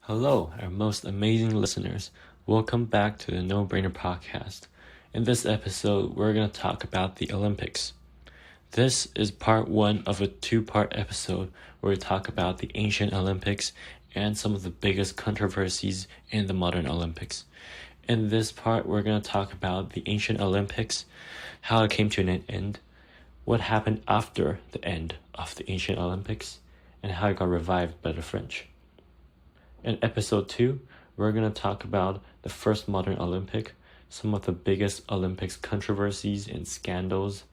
Hello, our most amazing listeners. Welcome back to the No Brainer Podcast. In this episode, we're going to talk about the Olympics. This is part one of a two-part episode where we talk about the ancient Olympics and some of the biggest controversies in the modern Olympics. In this part, we're going to talk about the ancient Olympics, how it came to an end, what happened after the end of the ancient Olympics, and how it got revived by the French. In episode 2, we're going to talk about the first modern Olympic, some of the biggest Olympics controversies and scandals,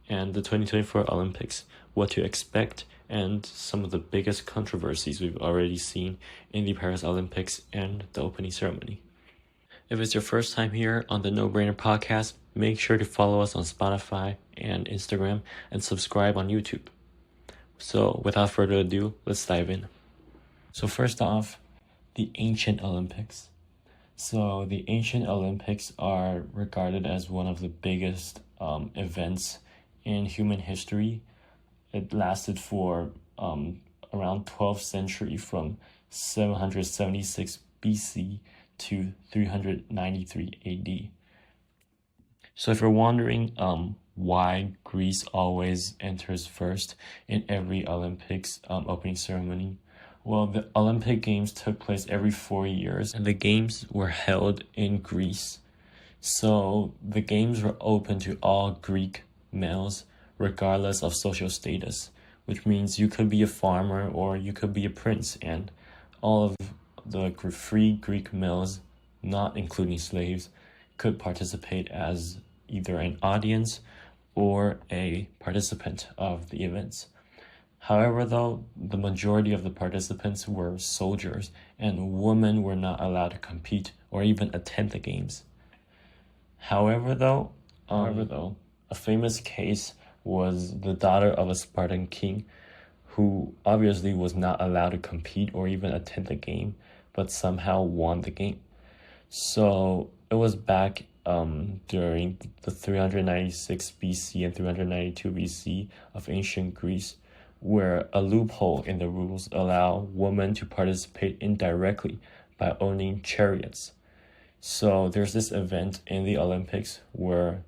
and the 2024 Olympics, what to expect, and some of the biggest controversies we've already seen in the Paris Olympics and the opening ceremony. If it's your first time here on the No Brainer Podcast, make sure to follow us on Spotify and Instagram and subscribe on YouTube. So without further ado, let's dive in. So first off, the ancient Olympics. So the ancient Olympics are regarded as one of the biggest events in human history. It lasted for around 12th century, from 776 BC to 393 AD. So if you're wondering why Greece always enters first in every Olympics opening ceremony, well, the Olympic Games took place every 4 years, and the Games were held in Greece. So the Games were open to all Greek males, regardless of social status, which means you could be a farmer or you could be a prince, and all of the free Greek males, not including slaves, could participate as either an audience or a participant of the events. However, though, the majority of the participants were soldiers, and women were not allowed to compete or even attend the games. However, though, a famous case was the daughter of a Spartan king, who obviously was not allowed to compete or even attend the game, but somehow won the game. So it was back during the 396 BC and 392 BC of ancient Greece, where a loophole in the rules allow women to participate indirectly by owning chariots. So there's this event in the Olympics where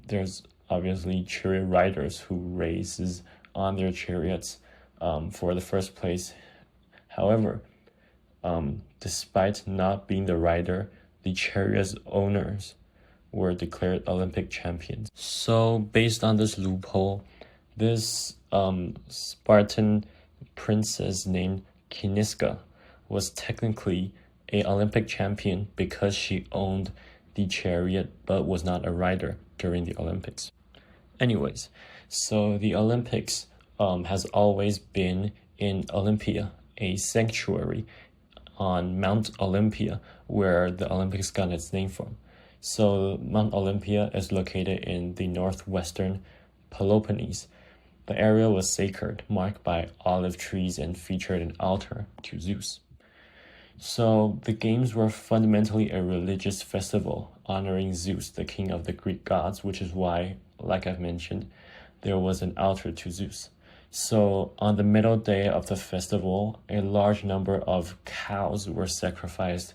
there's obviously chariot riders who races on their chariots for the first place. However, despite not being the rider, the chariot's owners were declared Olympic champions. So based on this loophole, this Spartan princess named Kiniska was technically an Olympic champion because she owned the chariot but was not a rider during the Olympics. Anyways, so the Olympics has always been in Olympia, a sanctuary on Mount Olympia, where the Olympics got its name from. So Mount Olympia is located in the northwestern Peloponnese. The area was sacred, marked by olive trees, and featured an altar to Zeus. So the games were fundamentally a religious festival honoring Zeus, the king of the Greek gods, which is why, like I've mentioned, there was an altar to Zeus. So on the middle day of the festival, a large number of cows were sacrificed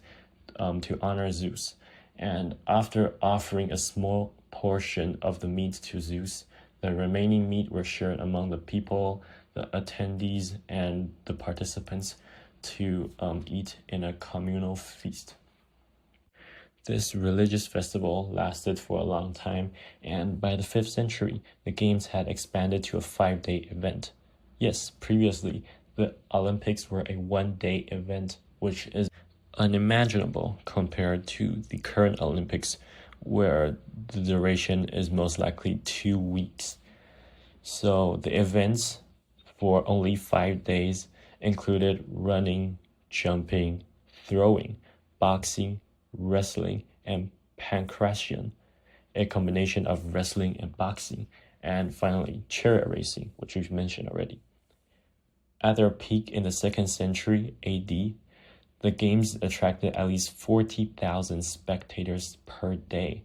to honor Zeus. And after offering a small portion of the meat to Zeus, the remaining meat were shared among the people, the attendees, and the participants to eat in a communal feast. This religious festival lasted for a long time, and by the 5th century, the Games had expanded to a 5-day event. Yes, previously, the Olympics were a 1-day event, which is unimaginable compared to the current Olympics, where the duration is most likely 2 weeks. So the events for only 5 days included running, jumping, throwing, boxing, wrestling, and pancration, a combination of wrestling and boxing, and finally chariot racing, which we've mentioned already. At their peak in the 2nd century AD, the Games attracted at least 40,000 spectators per day,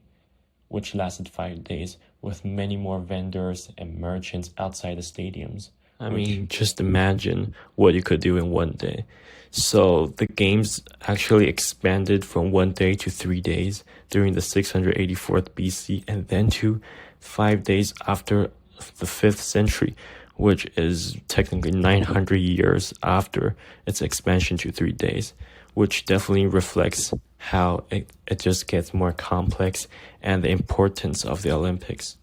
which lasted 5 days, with many more vendors and merchants outside the stadiums. I mean, just imagine what you could do in one day. So the games actually expanded from 1 day to 3 days during the 684th BC and then to 5 days after the 5th century, which is technically 900 years after its expansion to 3 days, which definitely reflects how it just gets more complex and the importance of the Olympics.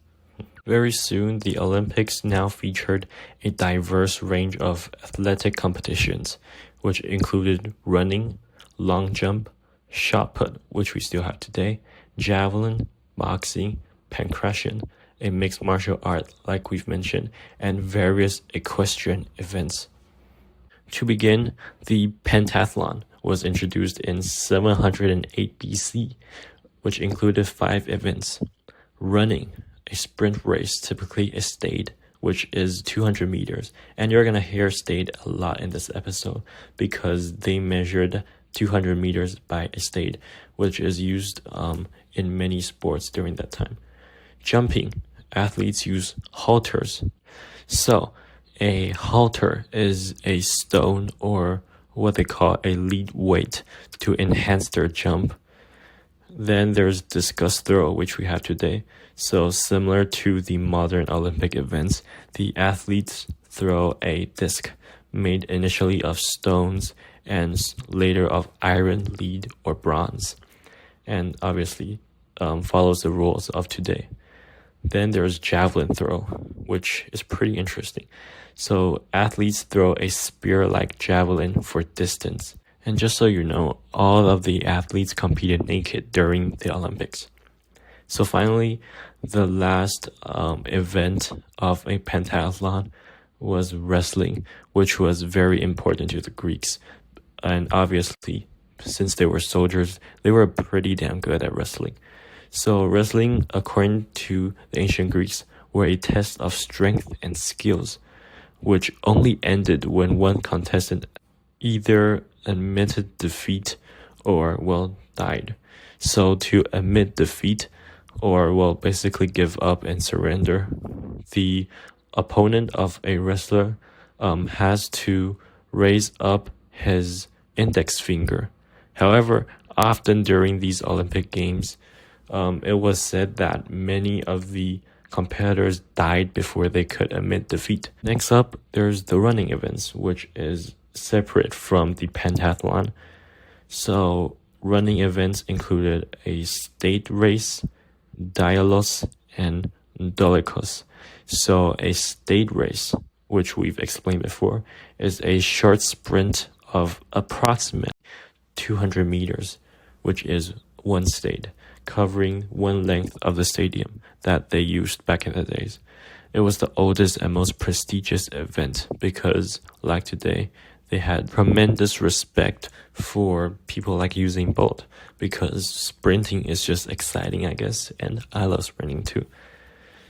Very soon, the Olympics now featured a diverse range of athletic competitions, which included running, long jump, shot put, which we still have today, javelin, boxing, pancration, a mixed martial art like we've mentioned, and various equestrian events. To begin, the pentathlon was introduced in 708 BC, which included 5 events. Running, a sprint race, typically a stade, which is 200 meters. And you're going to hear stade a lot in this episode because they measured 200 meters by a stade, which is used in many sports during that time. Jumping, athletes use halters. So, a halter is a stone or what they call a lead weight to enhance their jump. Then there's discus throw, which we have today. So similar to the modern Olympic events, the athletes throw a disc made initially of stones and later of iron, lead, or bronze, and obviously follows the rules of today. Then there's javelin throw, which is pretty interesting. So athletes throw a spear-like javelin for distance. And just so you know, all of the athletes competed naked during the Olympics. So finally, the last event of a pentathlon was wrestling, which was very important to the Greeks. And obviously, since they were soldiers, they were pretty damn good at wrestling. So wrestling, according to the ancient Greeks, were a test of strength and skills, which only ended when one contestant either admitted defeat or, well, died. So to admit defeat or, well, basically give up and surrender, the opponent of a wrestler has to raise up his index finger. However, often during these Olympic Games, it was said that many of the competitors died before they could admit defeat. Next up, there's the running events, which is separate from the pentathlon. So running events included a state race, dialos, and dolikos. So a state race, which we've explained before, is a short sprint of approximately 200 meters, which is one state, covering one length of the stadium that they used back in the days. It was the oldest and most prestigious event because, like today, they had tremendous respect for people like Usain Bolt because sprinting is just exciting, I guess, and I love sprinting too.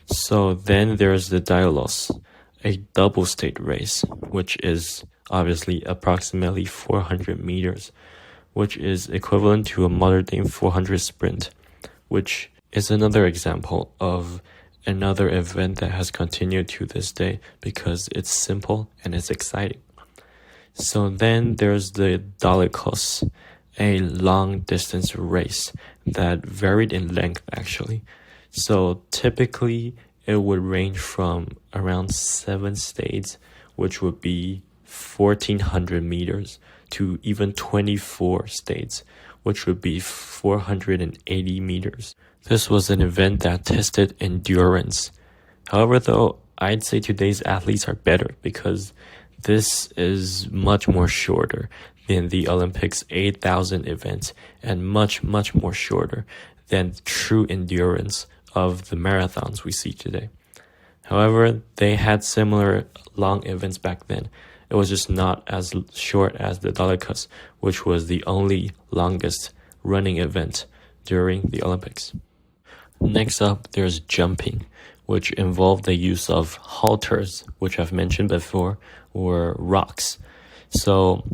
So then there's the dialos, a double state race, which is obviously approximately 400 meters, which is equivalent to a modern day 400 sprint, which is another example of another event that has continued to this day because it's simple and it's exciting. So then there's the Dalikos, a long distance race that varied in length actually. So typically it would range from around 7 states, which would be 1400 meters, to even 24 states, which would be 480 meters. This was an event that tested endurance. However, though, I'd say today's athletes are better because this is much more shorter than the Olympics 8,000 events and much, much more shorter than true endurance of the marathons we see today. However, they had similar long events back then. It was just not as short as the Dalikos, which was the only longest running event during the Olympics. Next up, there's jumping, which involved the use of halters, which I've mentioned before, or rocks. So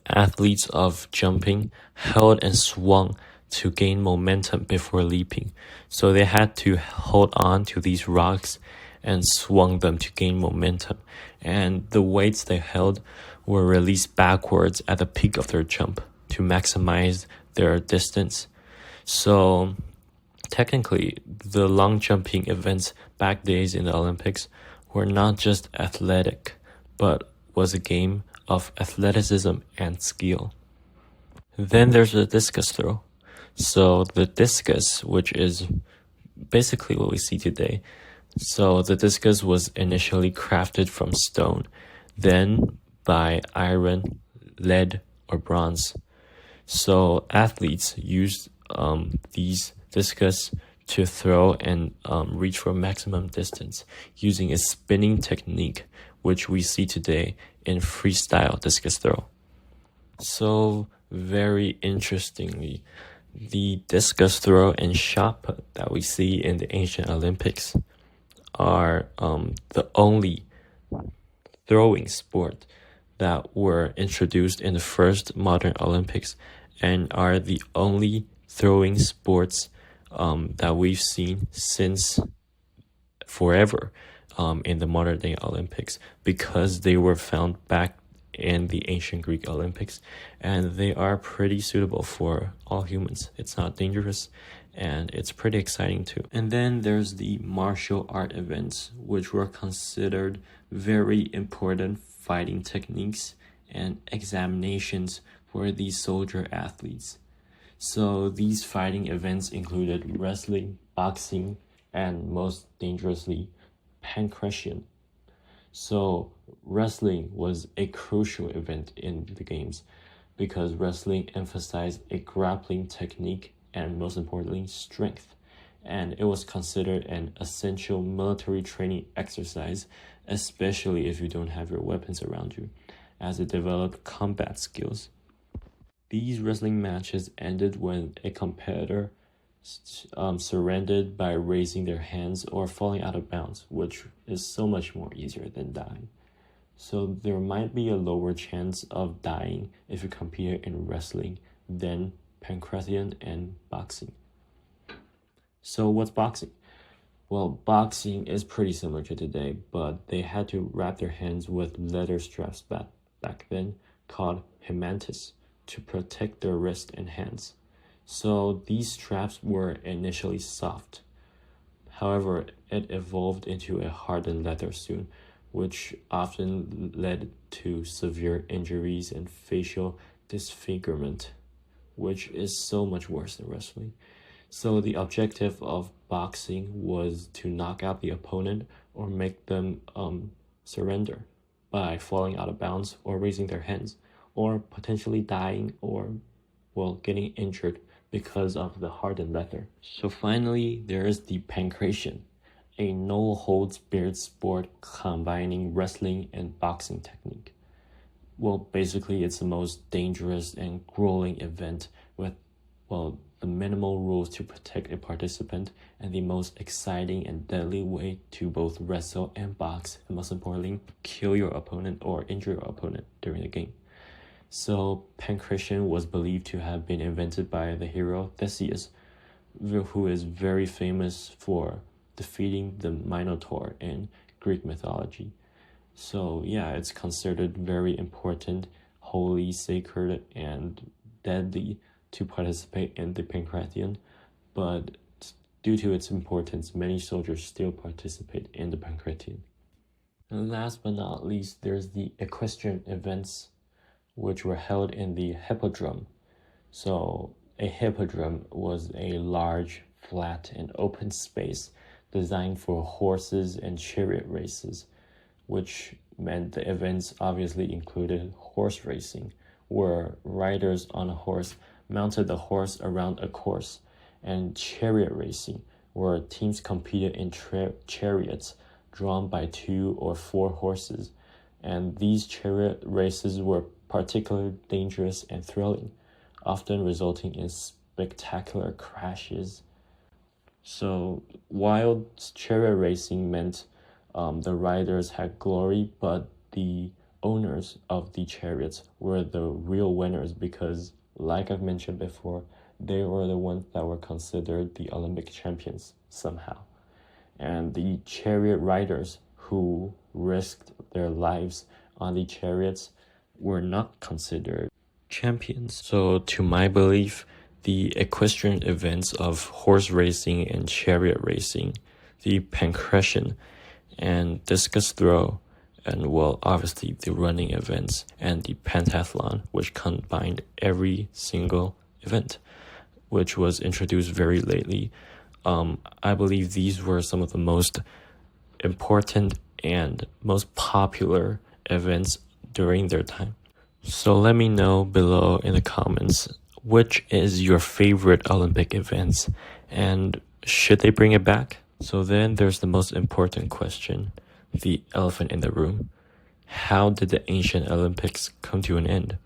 athletes of jumping held and swung to gain momentum before leaping. So they had to hold on to these rocks and swung them to gain momentum. And the weights they held were released backwards at the peak of their jump to maximize their distance. So technically, the long jumping events back days in the Olympics were not just athletic, but was a game of athleticism and skill. Then there's the discus throw. So the discus, which is basically what we see today. So the discus was initially crafted from stone, then by iron, lead, or bronze. So athletes used these discus to throw and reach for maximum distance using a spinning technique, which we see today in freestyle discus throw. So very interestingly, the discus throw and shot put that we see in the ancient Olympics are the only throwing sport that were introduced in the first modern Olympics and are the only throwing sports that we've seen since forever in the modern day Olympics, because they were found back in the ancient Greek Olympics, and they are pretty suitable for all humans. It's not dangerous, and it's pretty exciting too. And then there's the martial art events, which were considered very important fighting techniques and examinations for these soldier athletes. So these fighting events included wrestling, boxing, and most dangerously, pancration. So wrestling was a crucial event in the games because wrestling emphasized a grappling technique and, most importantly, strength. And it was considered an essential military training exercise, especially if you don't have your weapons around you, as it developed combat skills. These wrestling matches ended when a competitor surrendered by raising their hands or falling out of bounds, which is so much more easier than dying. So there might be a lower chance of dying if you compare in wrestling than pancration and boxing. So what's boxing? Well, boxing is pretty similar to today, but they had to wrap their hands with leather straps back then called hemantis to protect their wrists and hands. So these straps were initially soft. However, it evolved into a hardened leather soon, which often led to severe injuries and facial disfigurement, which is so much worse than wrestling. So the objective of boxing was to knock out the opponent or make them surrender by falling out of bounds or raising their hands, or potentially dying or, well, getting injured because of the hardened leather. So finally, there is the pancration, a no-holds-barred sport combining wrestling and boxing technique. Well, basically, it's the most dangerous and grueling event with, well, the minimal rules to protect a participant and the most exciting and deadly way to both wrestle and box, and most importantly, kill your opponent or injure your opponent during the game. So pancration was believed to have been invented by the hero Theseus, who is very famous for defeating the Minotaur in Greek mythology. So yeah, it's considered very important, holy, sacred, and deadly to participate in the pancration, but due to its importance, many soldiers still participate in the pancration. And last but not least, there's the equestrian events, which were held in the hippodrome. So a hippodrome was a large, flat, and open space designed for horses and chariot races, which meant the events obviously included horse racing, where riders on a horse mounted the horse around a course, and chariot racing, where teams competed in chariots drawn by 2 or 4 horses, and these chariot races were particularly dangerous and thrilling, often resulting in spectacular crashes. So while chariot racing meant the riders had glory, but the owners of the chariots were the real winners because, like I've mentioned before, they were the ones that were considered the Olympic champions somehow. and the chariot riders who risked their lives on the chariots were not considered champions. So to my belief, the equestrian events of horse racing and chariot racing, the pancration and discus throw, and well, obviously the running events and the pentathlon, which combined every single event, which was introduced very lately. I believe these were some of the most important and most popular events during their time. So let me know below in the comments, which is your favorite Olympic events and should they bring it back? So then there's the most important question, the elephant in the room. How did the ancient Olympics come to an end?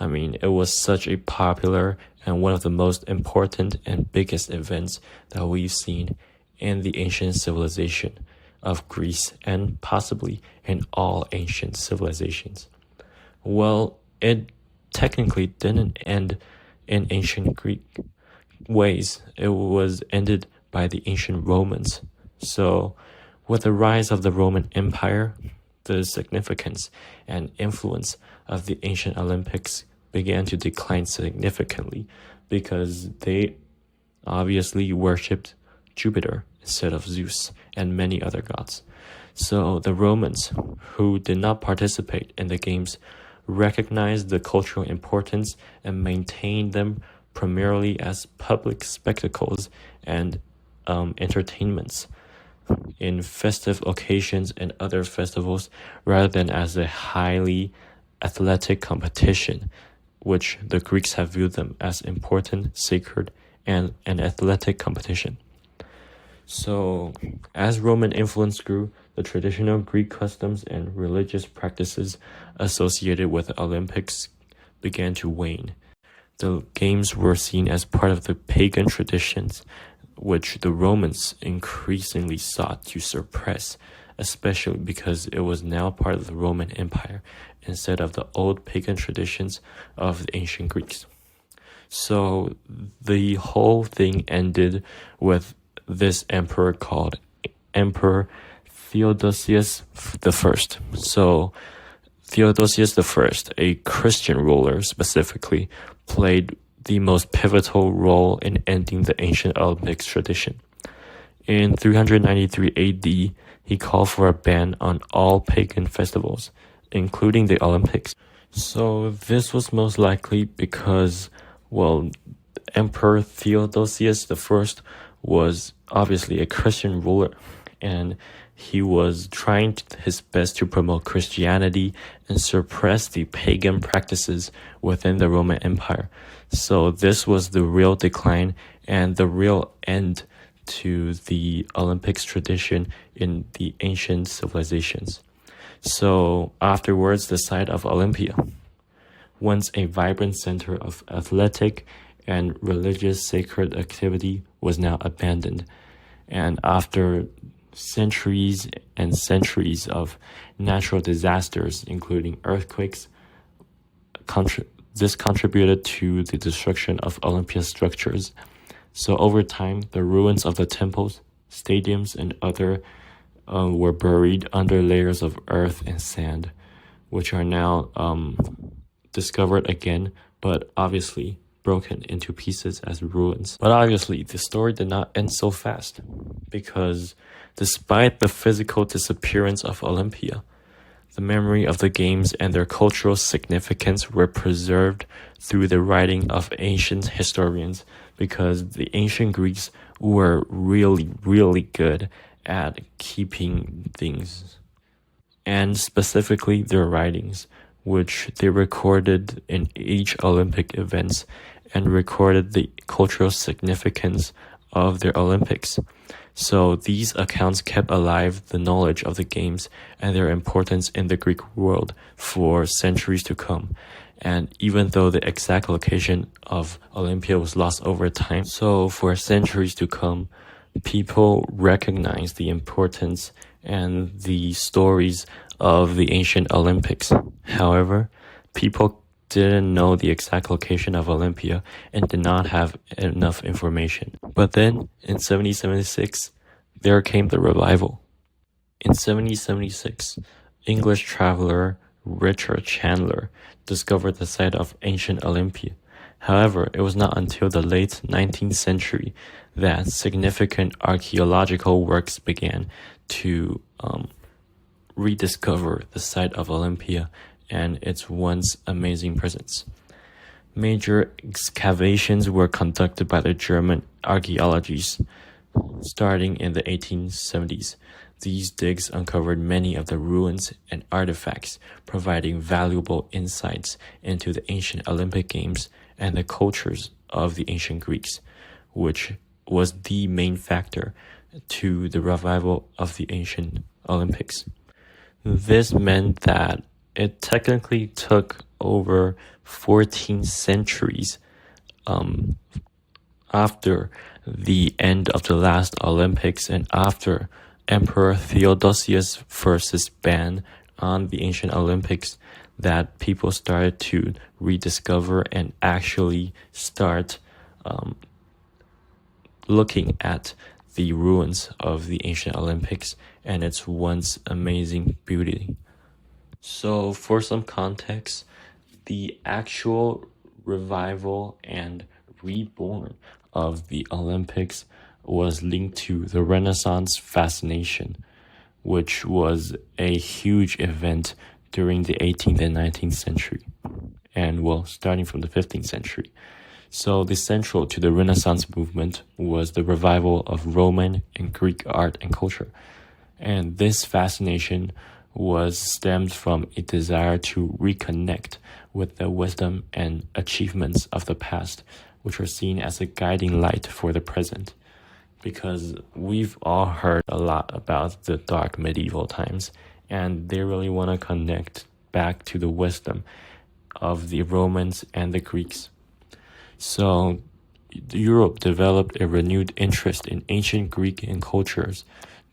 I mean, it was such a popular and one of the most important and biggest events that we've seen in the ancient civilization of Greece and possibly in all ancient civilizations. Well, it technically didn't end in ancient Greek ways. It was ended by the ancient Romans. So, with the rise of the Roman Empire, the significance and influence of the ancient Olympics began to decline significantly because they obviously worshipped Jupiter instead of Zeus and many other gods. So the Romans, who did not participate in the games, recognized the cultural importance and maintained them primarily as public spectacles and entertainments in festive occasions and other festivals rather than as a highly athletic competition, which the Greeks have viewed them as important, sacred, and an athletic competition. So, as Roman influence grew, the traditional Greek customs and religious practices associated with the Olympics began to wane. The games were seen as part of the pagan traditions, which the Romans increasingly sought to suppress, especially because it was now part of the Roman Empire instead of the old pagan traditions of the ancient Greeks. So the whole thing ended with this emperor called Emperor Theodosius I. So Theodosius I, a Christian ruler specifically, played the most pivotal role in ending the ancient Olympics tradition. In 393 AD, he called for a ban on all pagan festivals, including the Olympics. So this was most likely because, well, Emperor Theodosius I was obviously a Christian ruler, and he was trying his best to promote Christianity and suppress the pagan practices within the Roman Empire. So this was the real decline and the real end to the Olympics tradition in the ancient civilizations. So afterwards, the site of Olympia, once a vibrant center of athletic and religious sacred activity, was now abandoned. And after centuries and centuries of natural disasters, including earthquakes, this contributed to the destruction of Olympia's structures. So over time, the ruins of the temples, stadiums, and other were buried under layers of earth and sand, which are now discovered again, but obviously broken into pieces as ruins. But obviously, the story did not end so fast, because despite the physical disappearance of Olympia, the memory of the games and their cultural significance were preserved through the writing of ancient historians, because the ancient Greeks were really, really good at keeping things, and specifically their writings, which they recorded in each Olympic events and recorded the cultural significance of their Olympics. So these accounts kept alive the knowledge of the games and their importance in the Greek world for centuries to come. And even though the exact location of Olympia was lost over time, so for centuries to come, people recognized the importance and the stories of the ancient Olympics. However, people didn't know the exact location of Olympia and did not have enough information. But then, in 1776, there came the revival. In 1776, English traveler Richard Chandler discovered the site of ancient Olympia. However, it was not until the late 19th century that significant archaeological works began to rediscover the site of Olympia and its once amazing presence. Major excavations were conducted by the German archaeologists starting in the 1870s. These digs uncovered many of the ruins and artifacts, providing valuable insights into the ancient Olympic Games and the cultures of the ancient Greeks, which was the main factor to the revival of the ancient Olympics. This meant that it technically took over 14 centuries after the end of the last Olympics and after Emperor Theodosius I's ban on the ancient Olympics that people started to rediscover and actually start looking at the ruins of the ancient Olympics and its once amazing beauty. So for some context, the actual revival and reborn of the Olympics was linked to the Renaissance fascination, which was a huge event during the 18th and 19th century, and starting from the 15th century. So the central to the Renaissance movement was the revival of Roman and Greek art and culture. And this fascination was stemmed from a desire to reconnect with the wisdom and achievements of the past, which are seen as a guiding light for the present. Because we've all heard a lot about the dark medieval times, and they really want to connect back to the wisdom of the Romans and the Greeks. So Europe developed a renewed interest in ancient Greek and cultures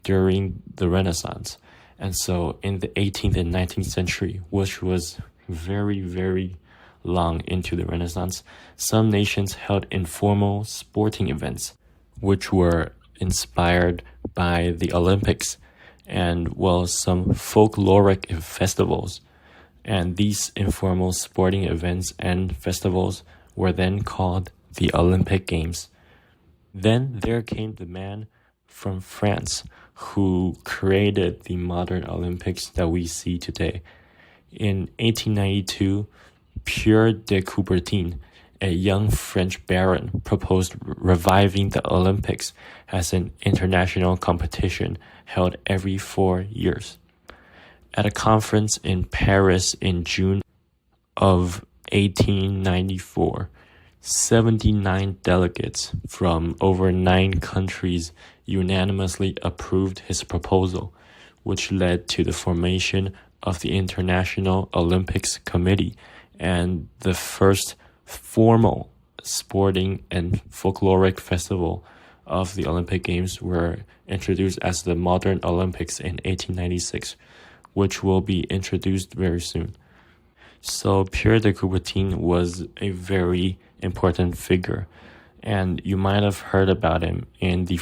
during the Renaissance. And so in the 18th and 19th century, which was very, very long into the Renaissance, some nations held informal sporting events, which were inspired by the Olympics, and some folkloric festivals. And these informal sporting events and festivals were then called the Olympic Games. Then there came the man from France who created the modern Olympics that we see today. In 1892, Pierre de Coubertin, a young French baron, proposed reviving the Olympics as an international competition held every 4 years. At a conference in Paris in June of 1894, 79 delegates from over 9 countries unanimously approved his proposal, which led to the formation of the International Olympics Committee and the first formal sporting and folkloric festival of the Olympic Games were introduced as the Modern Olympics in 1896, which will be introduced very soon. So Pierre de Coubertin was a very important figure, and you might have heard about him in the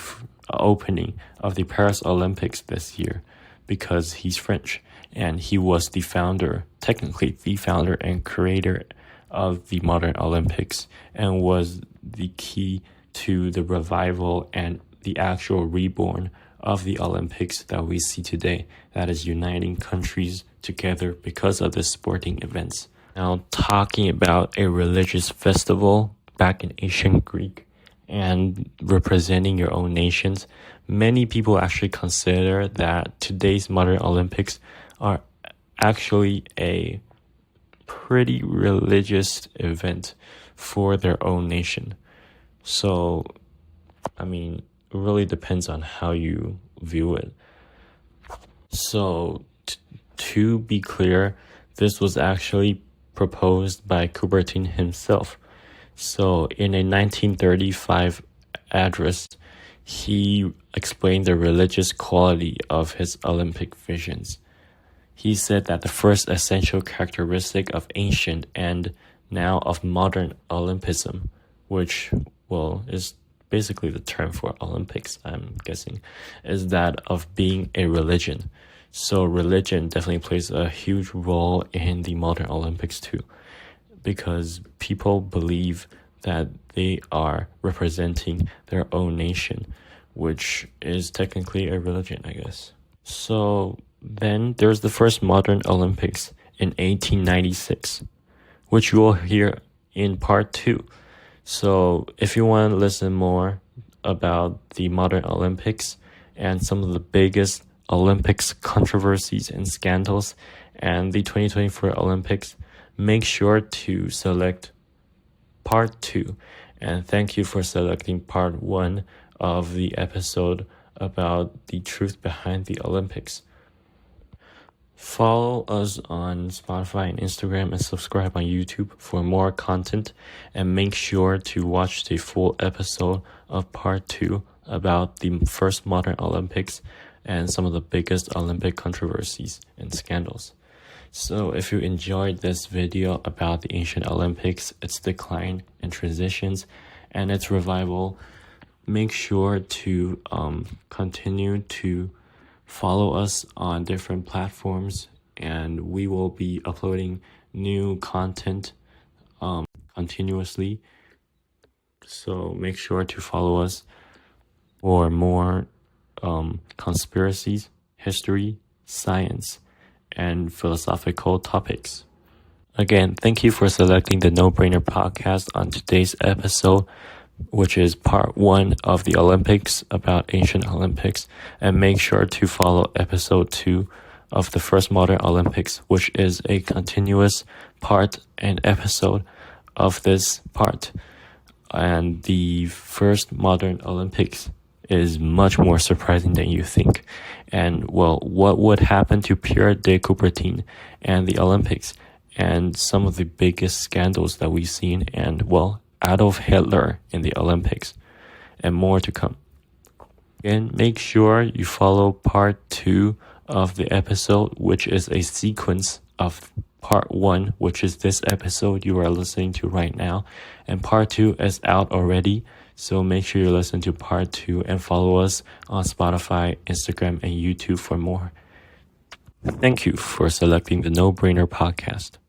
opening of the Paris Olympics this year because he's French, and he was technically the founder and creator of the modern Olympics, and was the key to the revival and the actual reborn of the Olympics that we see today, that is uniting countries together because of the sporting events. Now, talking about a religious festival back in ancient Greek and representing your own nations, many people actually consider that today's modern Olympics are actually a pretty religious event for their own nation. So, it really depends on how you view it. So, to be clear, this was actually proposed by Coubertin himself. So, in a 1935 address, he explained the religious quality of his Olympic visions. He said that the first essential characteristic of ancient and now of modern Olympism, which, is basically the term for Olympics, I'm guessing, is that of being a religion. So religion definitely plays a huge role in the modern Olympics too, because people believe that they are representing their own nation, which is technically a religion, I guess. So then there's the first modern Olympics in 1896, which you will hear in part 2. So if you want to listen more about the modern Olympics and some of the biggest Olympics controversies and scandals and the 2024 Olympics, make sure to select part 2. And thank you for selecting part 1 of the episode about the truth behind the Olympics. Follow us on Spotify and Instagram and subscribe on YouTube for more content, and make sure to watch the full episode of part 2 about the first modern Olympics and some of the biggest Olympic controversies and scandals. So if you enjoyed this video about the ancient Olympics, its decline and transitions, and its revival, make sure to continue to follow us on different platforms, and we will be uploading new content continuously. So make sure to follow us for more conspiracies, history, science, and philosophical topics. Again, thank you for selecting the No Brainer podcast on today's episode, which is part 1 of the Olympics, about ancient Olympics, and make sure to follow episode 2 of the first modern Olympics, which is a continuous part and episode of this part. And the first modern Olympics is much more surprising than you think. And well, what would happen to Pierre de Coubertin and the Olympics, and some of the biggest scandals that we've seen, and well, Adolf Hitler in the Olympics, and more to come. And make sure you follow part 2 of the episode, which is a sequence of part 1, which is this episode you are listening to right now, and part 2 is out already. So make sure you listen to part 2 and follow us on Spotify, Instagram, and YouTube for more. Thank you for selecting the No Brainer podcast.